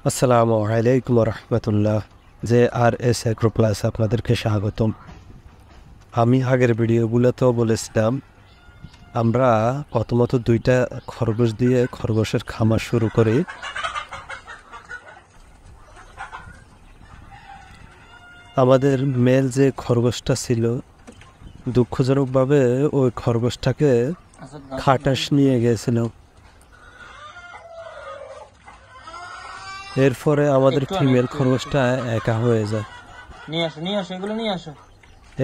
আসসালামু আলাইকুম রহমতুল্লাহ। যে আর এস এগ্রো প্লাস আপনাদেরকে স্বাগতম। আমি আগের ভিডিওগুলোতেও বলেছিলাম আমরা প্রথমত দুইটা খরগোশ দিয়ে খরগোশের খামার শুরু করি। আমাদের মেল যে খরগোশটা ছিল, দুঃখজনকভাবে ওই খরগোশটাকে খাটাস নিয়ে গেছিল। এরপরে আমাদের ফিমেল খরগোশটা একা হয়ে যায়।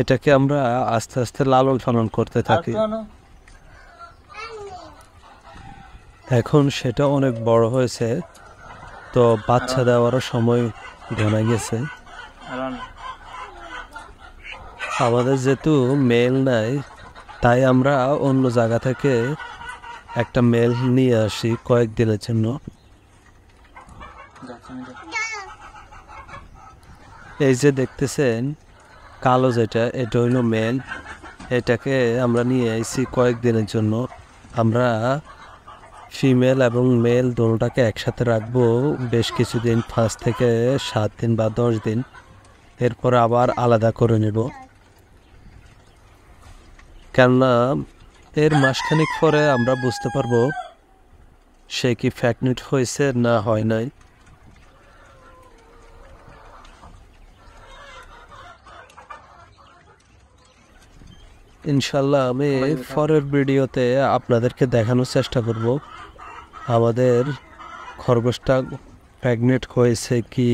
এটাকে আমরা আস্তে আস্তে লালন পালন করতে থাকি। এখন সেটা অনেক বড় হয়েছে, তো বাচ্চা দেওয়ারও সময় ঘনা গেছে। আমাদের যেহেতু মেল নাই, তাই আমরা অন্য জায়গা থেকে একটা মেল নিয়ে আসি কয়েকদিনের জন্য। এই যে দেখতেছেন কালো যেটা, এটা হইল মেল। এটাকে আমরা নিয়ে আইছি কয়েকদিনের জন্য। আমরা ফিমেল এবং মেল দুটোটাকে একসাথে রাখবো বেশ কিছুদিন, 5 থেকে 7 দিন বা 10 দিন। এরপর আবার আলাদা করে নেব, কেননা এর মাসখানিক পরে আমরা বুঝতে পারবো সে কি প্রেগন্যান্ট হয়েছে না হয় নাই। ইনশাল্লাহ আমি পরের ভিডিওতে আপনাদেরকে দেখানোর চেষ্টা করব আমাদের খরগোশটা প্রেগনেন্ট হয়েছে কি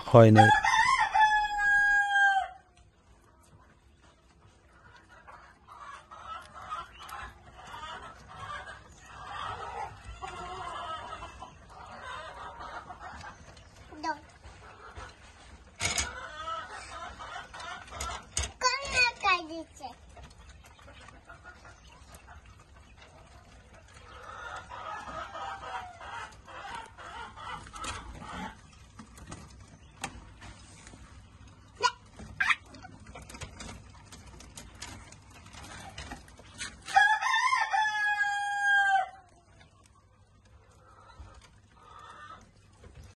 হয় নাই।